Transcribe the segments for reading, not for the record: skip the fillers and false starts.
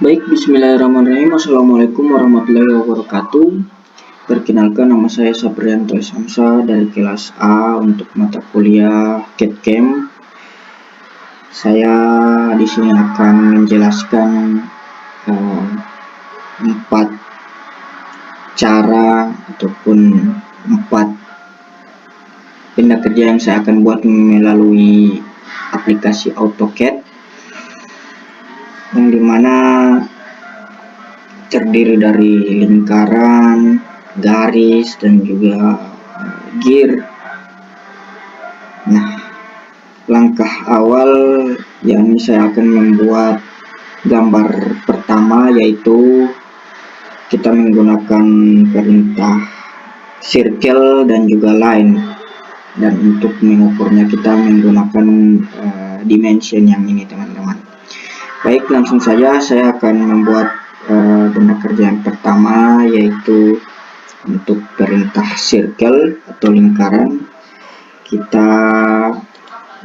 Baik, bismillahirrahmanirrahim. Assalamualaikum warahmatullahi wabarakatuh. Perkenalkan, nama saya Saprianto Samsa dari kelas A untuk mata kuliah CAD/CAM. Saya di sini akan menjelaskan 4 cara ataupun 4 benda kerja yang saya akan buat melalui aplikasi AutoCAD, yang dimana terdiri dari lingkaran, garis, dan juga gear. Nah, langkah awal yakni saya akan membuat gambar pertama, yaitu kita menggunakan perintah circle dan juga line, dan untuk mengukurnya kita menggunakan dimension yang ini, teman-teman. Baik, langsung saja saya akan membuat benda kerja yang pertama, yaitu untuk perintah circle atau lingkaran. Kita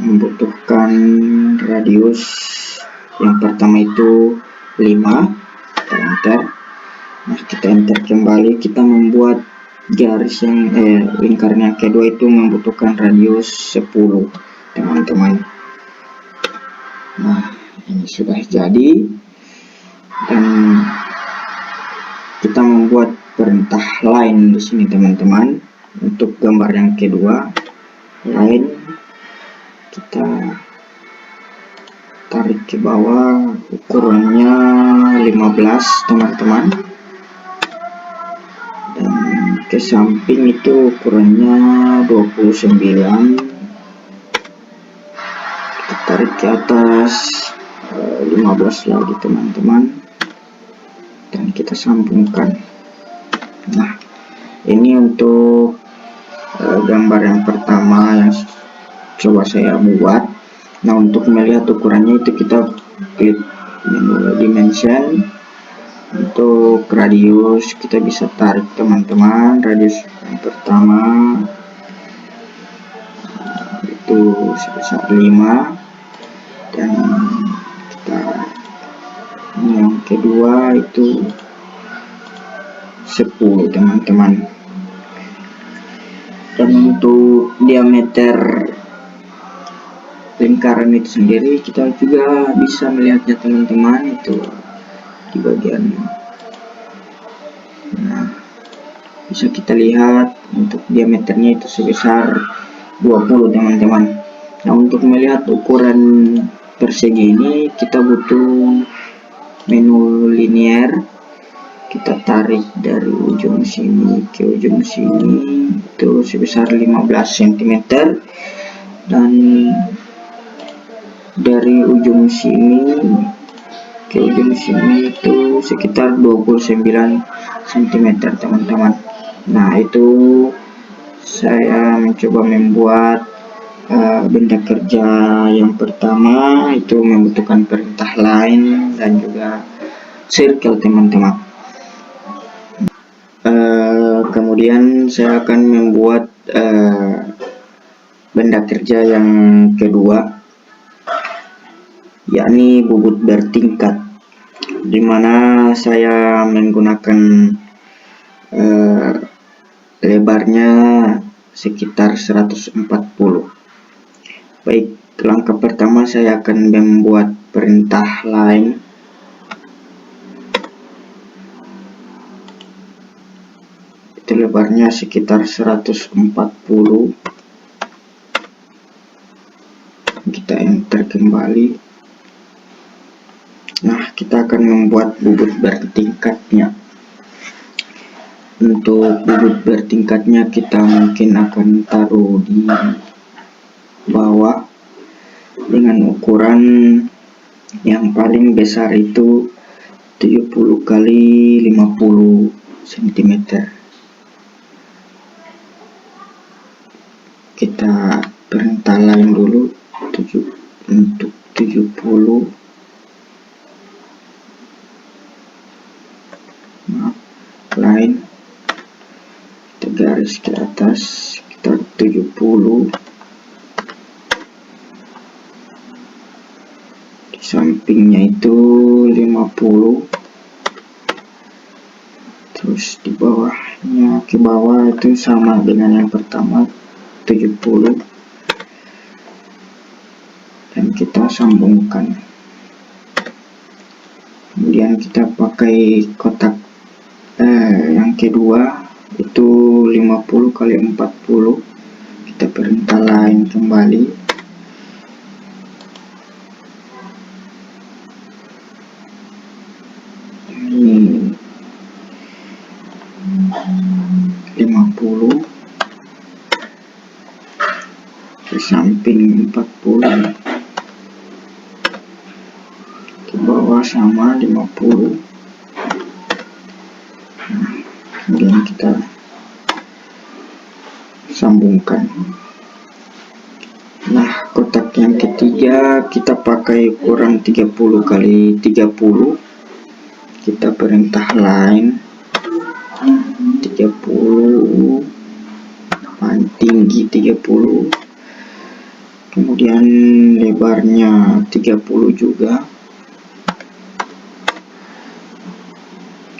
membutuhkan radius yang pertama itu 5. Kita enter. Nah, kita enter kembali. Kita membuat garis yang lingkaran yang kedua itu membutuhkan radius 10, teman-teman. Nah, ini sudah jadi, dan kita membuat perintah line di sini, teman-teman. Untuk gambar yang kedua, line, kita tarik ke bawah, ukurannya 15, teman-teman, dan ke samping itu ukurannya 29. Kita tarik ke atas 15 lagi, teman-teman, dan kita sambungkan. Nah, ini untuk gambar yang pertama yang coba saya buat. Nah, untuk melihat ukurannya itu kita klik menu dimension. Untuk radius kita bisa tarik, teman-teman. Radius yang pertama itu sebesar 5, dan kita yang kedua itu 10, teman-teman. Dan untuk diameter lingkaran itu sendiri kita juga bisa melihatnya, teman-teman, itu di bagian bisa kita lihat untuk diameternya itu sebesar 20, teman-teman. Nah, untuk melihat ukuran persegi ini kita butuh menu linear. Kita tarik dari ujung sini ke ujung sini itu sebesar 15 cm, dan dari ujung sini ke ujung sini itu sekitar 29 cm, teman-teman. Nah, itu saya mencoba membuat benda kerja yang pertama, itu membutuhkan perintah line dan juga circle, teman-teman. Kemudian saya akan membuat benda kerja yang kedua, yakni bubut bertingkat, dimana saya menggunakan lebarnya sekitar 140. Baik, langkah pertama saya akan membuat perintah line. Itu lebarnya sekitar 140. Kita enter kembali. Nah, kita akan membuat bubut bertingkatnya. Untuk bubut bertingkatnya kita mungkin akan taruh di bawah dengan ukuran yang paling besar itu 70 kali 50 cm. Kita perintah line dulu untuk 70. Line, kita garis ke atas, kita 70. sampingnya itu 50, terus di bawahnya ke bawah itu sama dengan yang pertama 70, dan kita sambungkan. Kemudian kita pakai kotak yang kedua itu 50 kali 40, kita perintah line kembali. Ini 50 ke samping 40, ke bawah sama 50. Kemudian kita sambungkan. Nah, kotak yang ketiga kita pakai ukuran 30 kali 30, kita perintah line 30, tinggi 30, kemudian lebarnya 30 juga,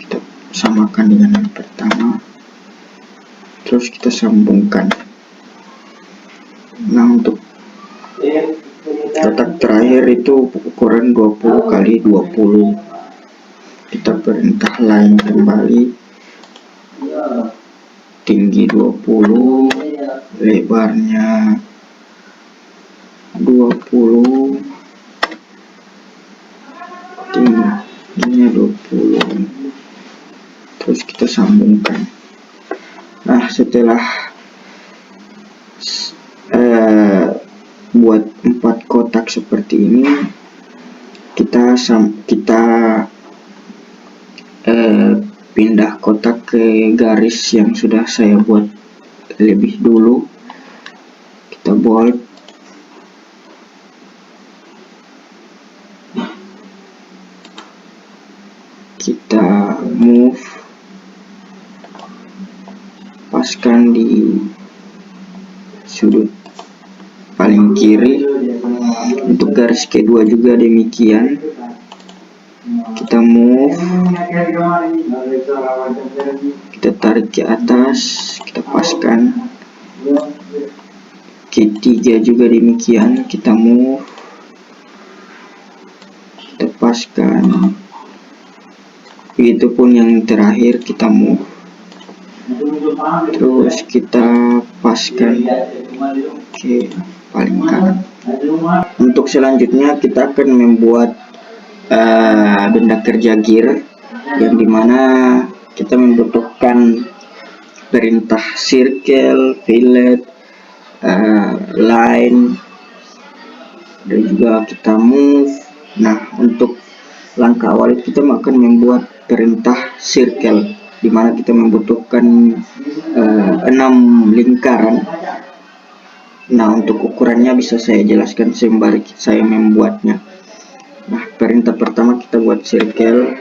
kita samakan dengan yang pertama, terus kita sambungkan. Nah, untuk kotak terakhir itu ukuran 20 kali 20, kita perintah line kembali, tinggi 20, lebarnya 20, tingginya 20, terus kita sambungkan. Nah, setelah buat 4 kotak seperti ini, kita pindah kotak ke garis yang sudah saya buat lebih dulu. Kita bold, kita move, paskan di sudut paling kiri. Untuk garis kedua juga demikian, kita move, kita tarik ke atas, kita paskan. Ketiga juga demikian, kita move, kita paskan. Begitupun yang terakhir, kita move, terus kita paskan ke paling kanan. Untuk selanjutnya kita akan membuat benda kerja gear, yang dimana kita membutuhkan perintah circle, fillet, line, dan juga kita move. Nah, untuk langkah awal kita akan membuat perintah circle, dimana kita membutuhkan 6 lingkaran. Nah, untuk ukurannya bisa saya jelaskan sembari saya membuatnya. Nah, perintah pertama kita buat circle.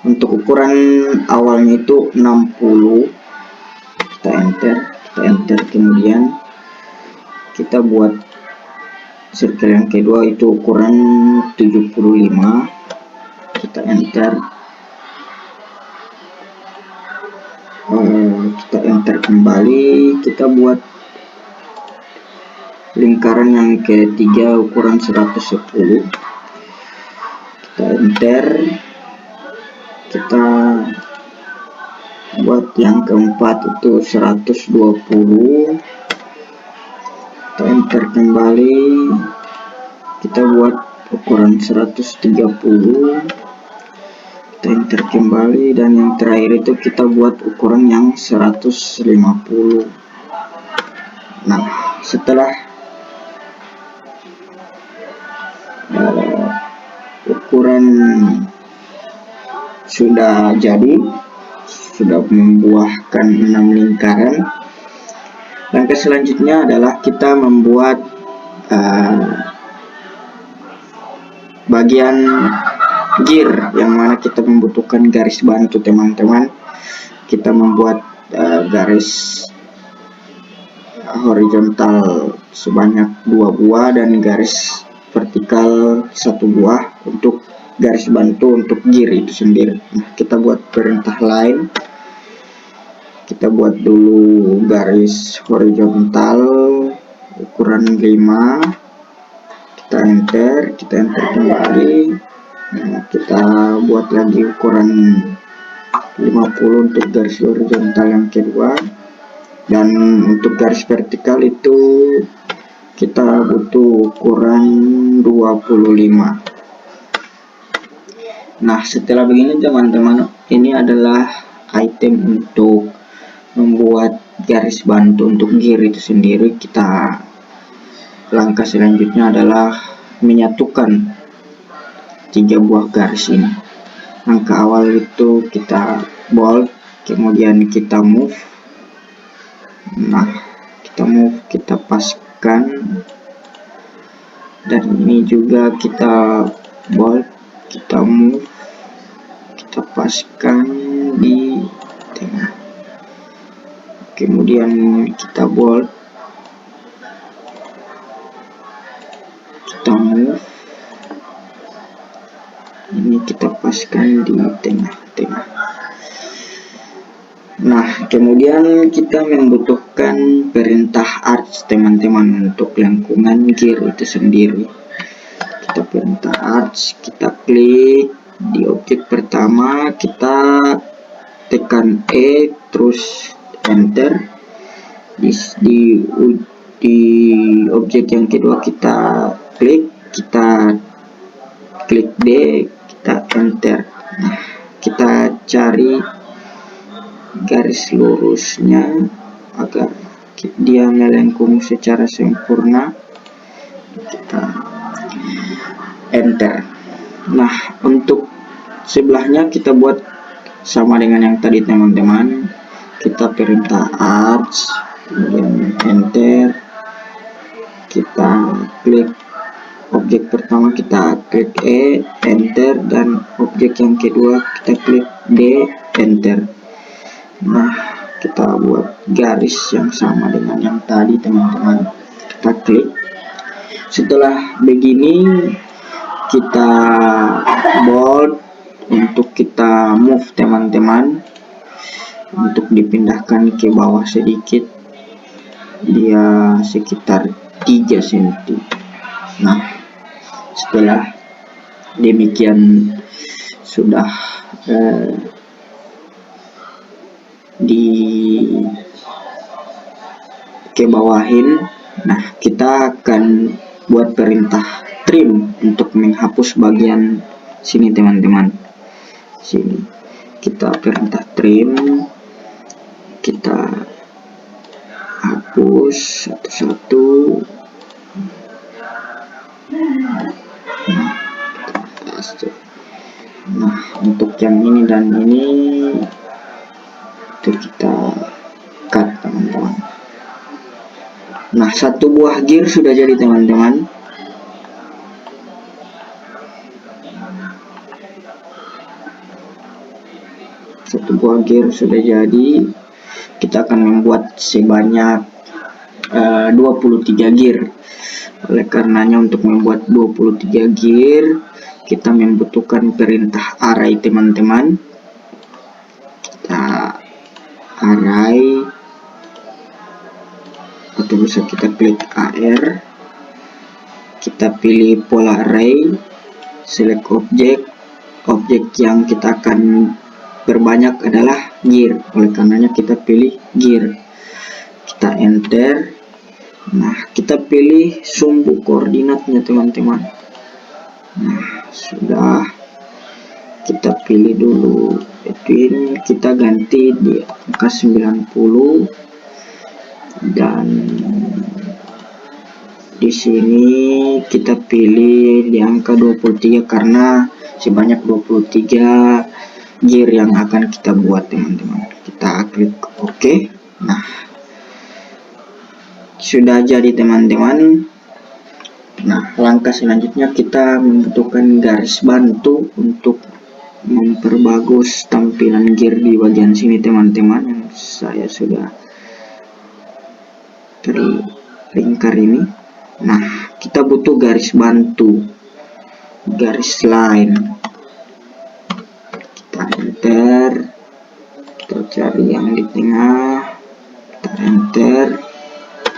Untuk ukuran awalnya itu 60, kita enter, kemudian kita buat circle yang kedua itu ukuran 75, kita enter, kita enter kembali, kita buat lingkaran yang ketiga ukuran 110, kita enter, kita buat yang keempat itu 120, kita enter kembali, kita buat ukuran 130, kita enter kembali, dan yang terakhir itu kita buat ukuran yang 150. Nah, setelah ukuran sudah jadi, sudah membuahkan 6 lingkaran, langkah selanjutnya adalah kita membuat bagian gear, yang mana kita membutuhkan garis bantu, teman-teman. Kita membuat garis horizontal sebanyak 2 buah dan garis vertikal 1 buah, untuk garis bantu untuk gear itu sendiri. Nah, kita buat perintah lain. Kita buat dulu garis horizontal ukuran 5, kita enter kembali. Nah, kita buat lagi ukuran 50 untuk garis horizontal yang kedua, dan untuk garis vertikal itu kita butuh ukuran 25. Nah, setelah begini teman-teman, ini adalah item untuk membuat garis bantu untuk gear itu sendiri. Langkah selanjutnya adalah menyatukan 3 buah garis ini. Langkah awal itu kita bold, kemudian kita move. Nah, kita paskan, dan ini juga kita bold, kita move, kita paskan di tengah. Kemudian kita bold, kita move, ini kita paskan di tengah-tengah. Nah, kemudian kita membutuhkan perintah arch teman-teman untuk lengkungan gear itu sendiri. Kita perintah arch, kita klik di objek pertama, kita tekan E, terus enter. Di objek yang kedua kita klik D, kita enter. Nah, kita cari garis lurusnya agar dia melengkung secara sempurna, kita enter. Nah, untuk sebelahnya kita buat sama dengan yang tadi teman-teman. Kita perintah arch, kemudian enter, kita klik objek pertama, kita klik E, enter, dan objek yang kedua kita klik D, enter. Nah, kita buat garis yang sama dengan yang tadi teman-teman. Kita klik. Setelah begini kita bold, untuk kita move teman-teman, untuk dipindahkan ke bawah sedikit, dia sekitar 3 cm. Nah, setelah demikian sudah kebawahin. Nah, kita akan buat perintah trim untuk menghapus bagian sini teman-teman. Sini kita perintah trim, kita hapus satu-satu. Nah, untuk yang ini dan ini itu kita cut teman-teman. Nah, 1 buah gear sudah jadi teman-teman. Satu buah gear sudah jadi. Kita akan membuat sebanyak 23 gear. Oleh karenanya untuk membuat 23 gear kita membutuhkan perintah array teman-teman. Kita array, atau bisa kita klik AR, kita pilih pola array, select objek yang kita akan berbanyak adalah gear, oleh karenanya kita pilih gear, kita enter. Nah, kita pilih sumbu koordinatnya teman-teman. Nah, sudah, kita pilih dulu Edwin, kita ganti di angka 90, dan di sini kita pilih di angka 23 karena sebanyak 23 gear yang akan kita buat teman-teman. Kita klik OK. Nah, sudah jadi teman-teman. Nah, langkah selanjutnya kita membutuhkan garis bantu untuk memperbagus tampilan gear di bagian sini teman-teman, yang saya sudah terlingkar ini. Nah, kita butuh garis bantu, garis line. Kita enter, kita cari yang di tengah, kita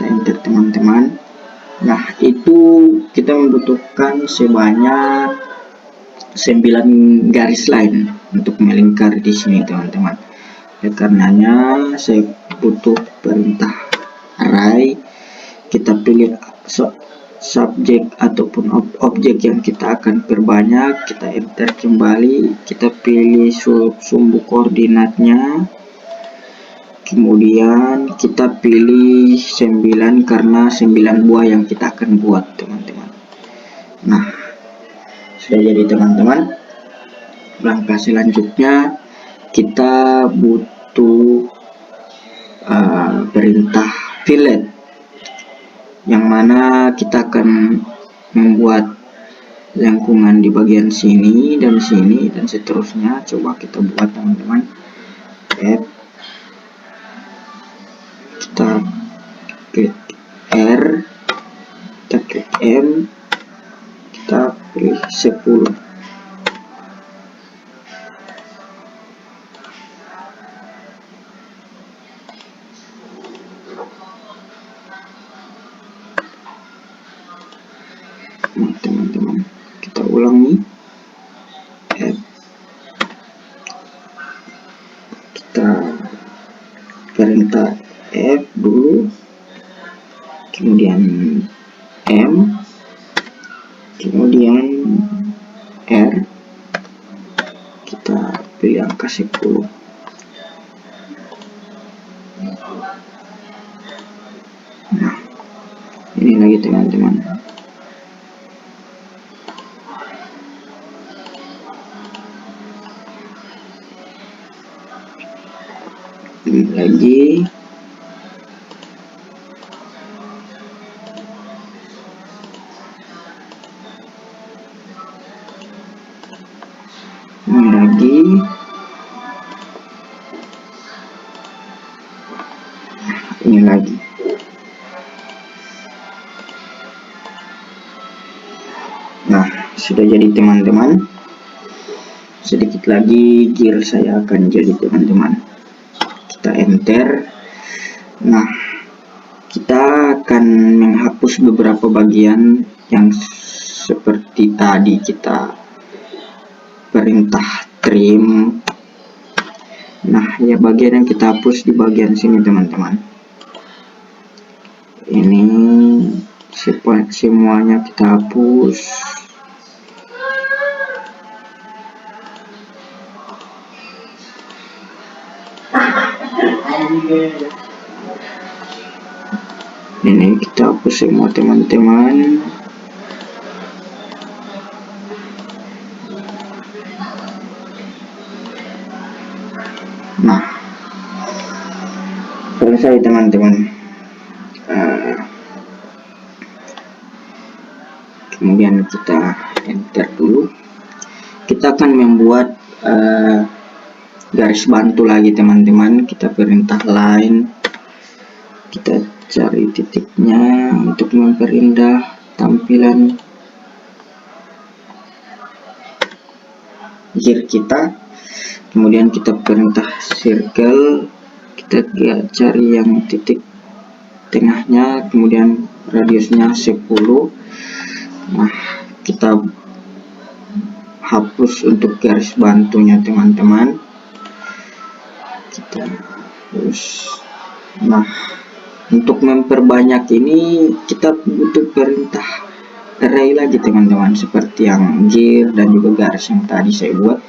enter teman-teman. Nah, itu kita membutuhkan sebanyak 9 garis line untuk melingkar di sini teman-teman. Karenanya saya butuh perintah array. Kita pilih subjek ataupun objek yang kita akan perbanyak, kita enter kembali, kita pilih sumbu koordinatnya, kemudian kita pilih 9 karena 9 buah yang kita akan buat teman-teman. Nah, sudah jadi teman-teman. Langkah selanjutnya kita butuh perintah fillet, yang mana kita akan membuat lengkungan di bagian sini dan sini dan seterusnya. Coba kita buat teman-teman. Kita klik R, kita klik M, kita pilih 10. Teman-teman, kita ulangi. Kita perintah F dulu, kemudian M, kemudian R, kita pilih angka 10. Nah, ini lagi teman-teman. Ini lagi. Ini lagi. Ini lagi. Nah, sudah jadi teman-teman. Sedikit lagi gear saya akan jadi teman-teman. Kita enter. Nah, kita akan menghapus beberapa bagian yang seperti tadi kita perintah trim. Nah, ya bagian yang kita hapus di bagian sini teman-teman. Ini semuanya kita hapus. Ini kita hapus semua teman-teman. Nah, selesai teman-teman. Kemudian kita enter dulu. Kita akan membuat garis bantu lagi teman-teman. Kita perintah line, kita cari titiknya untuk memperindah tampilan gear kita. Kemudian kita perintah circle, kita cari yang titik tengahnya, kemudian radiusnya 10. Nah, kita hapus untuk garis bantunya teman-teman. Kita hapus. Nah, untuk memperbanyak ini kita butuh perintah array lagi teman-teman, seperti yang gear dan juga garis yang tadi saya buat.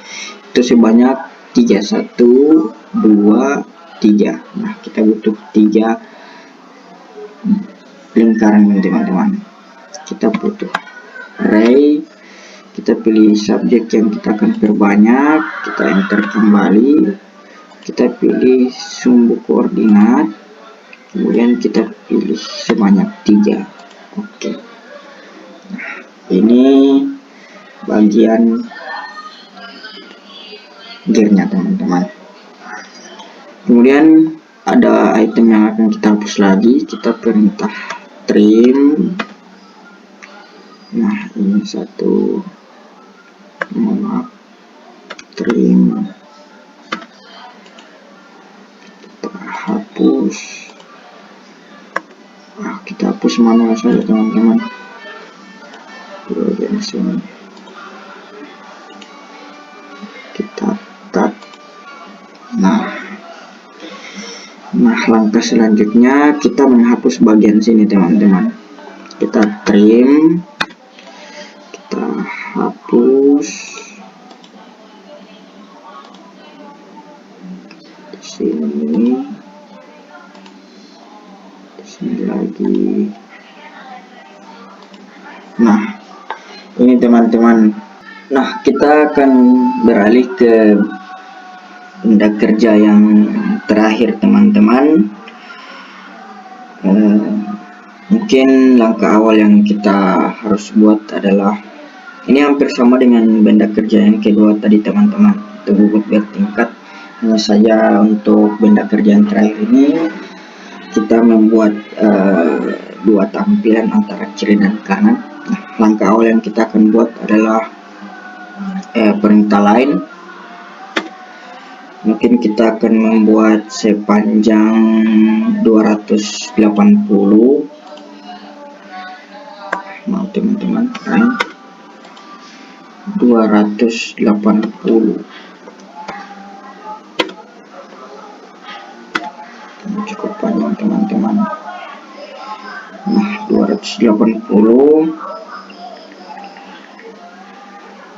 Itu sebanyak 3, 1, 2, 3. Nah, kita butuh 3 lingkaran teman-teman. Kita butuh array, kita pilih subjek yang kita akan perbanyak, kita enter kembali, kita pilih sumbu koordinat, kemudian kita pilih sebanyak 3. Oke. Nah, ini bagian gearnya teman-teman. Kemudian ada item yang akan kita hapus lagi. Kita perintah trim, Nah, ini satu, mohon maaf, trim, kita hapus. Nah, kita hapus manual saja teman-teman, bagian sini kita cut. Nah, langkah selanjutnya kita menghapus bagian sini teman-teman. Kita trim, kita hapus di sini lagi. Nah, ini teman-teman. Nah, kita akan beralih ke benda kerja yang terakhir teman-teman. Mungkin langkah awal yang kita harus buat adalah ini hampir sama dengan benda kerja yang kedua tadi teman-teman, itu bubut bertingkat. Hanya saja untuk benda kerja yang terakhir ini kita membuat dua tampilan antara kiri dan kanan. Nah, langkah awal yang kita akan buat adalah perintah line. Mungkin kita akan membuat sepanjang 280. Nah, teman-teman, 280 cukup panjang teman-teman. Nah, 280.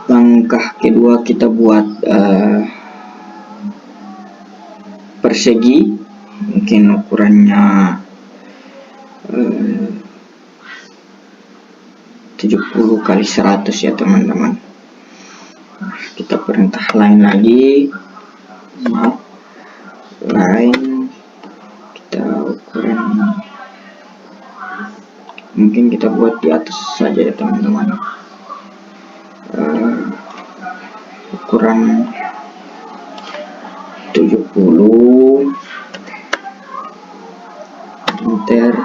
Langkah kedua kita buat persegi, mungkin ukurannya 70 kali 100 ya teman-teman. Nah, kita perintah line lagi, maaf, line, kita ukuran mungkin kita buat di atas saja ya teman-teman. Ukuran 70, enter.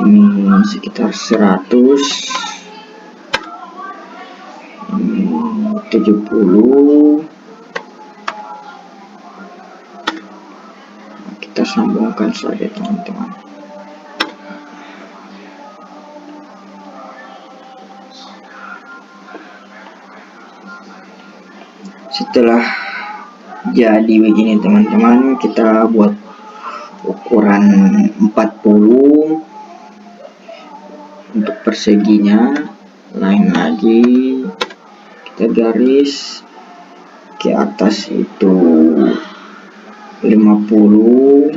Ini sekitar 100, ini 70. Kita sambungkan saja teman-teman. Setelah jadi begini teman-teman, kita buat ukuran 40 untuk perseginya. Lain lagi, kita garis ke atas itu 50,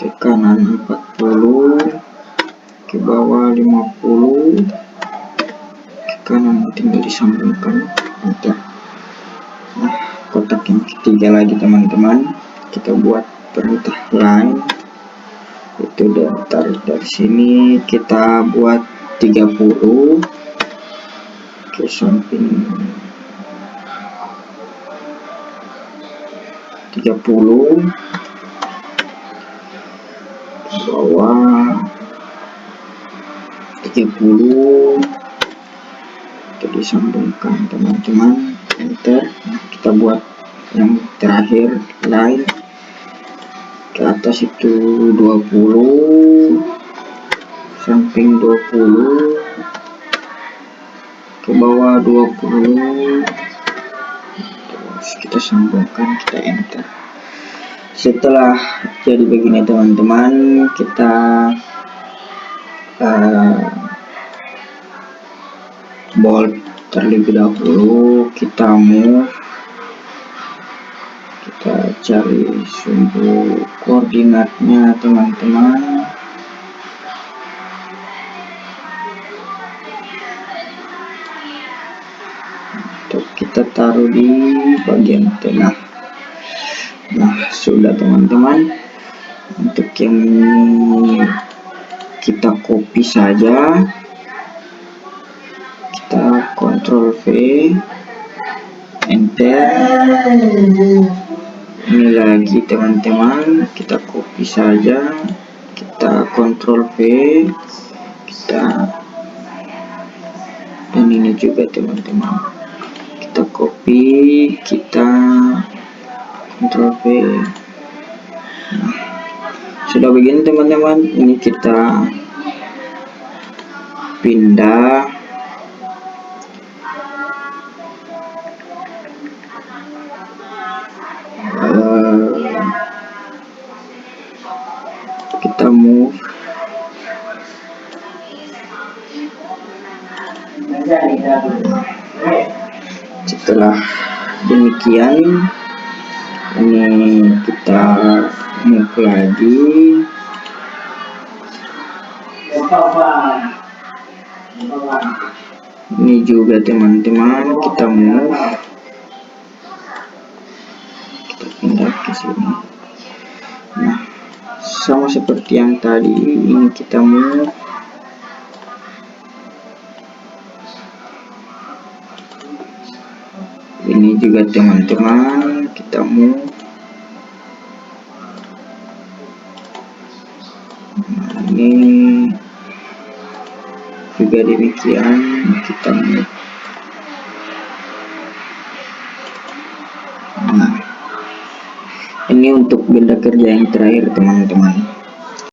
ke kanan 40, ke bawah 50, ke kanan tinggal disambungkan. Nah, kotak yang ketiga lagi teman-teman, kita buat perintah line, itu dari sini kita buat 30 ke samping, 30 ke bawah, 30, itu disambungkan teman-teman, enter. Nah, kita buat yang terakhir line, ke atas itu 20, samping 20, ke bawah 20, terus kita sambungkan, kita enter. Setelah jadi begini teman-teman, kita bold terlebih dahulu, kita move, kita cari sumbu koordinatnya teman-teman. Untuk kita taruh di bagian tengah. Nah, sudah teman-teman. Untuk yang ini kita copy saja, kita Ctrl V, enter. Ini lagi teman-teman, kita copy saja, kita Ctrl V, kita, dan ini juga teman-teman, kita copy, kita Ctrl V. Nah, sudah begini teman-teman, ini kita pindah kita move. Setelah demikian, ini kita move lagi. Ini juga teman-teman, kita move, kita pindah ke sini. Nah, sama seperti yang tadi, ini kita move. Ini juga teman-teman, kita move. Nah, ini juga demikian, kita move. Nah, ini untuk benda kerja yang terakhir teman-teman.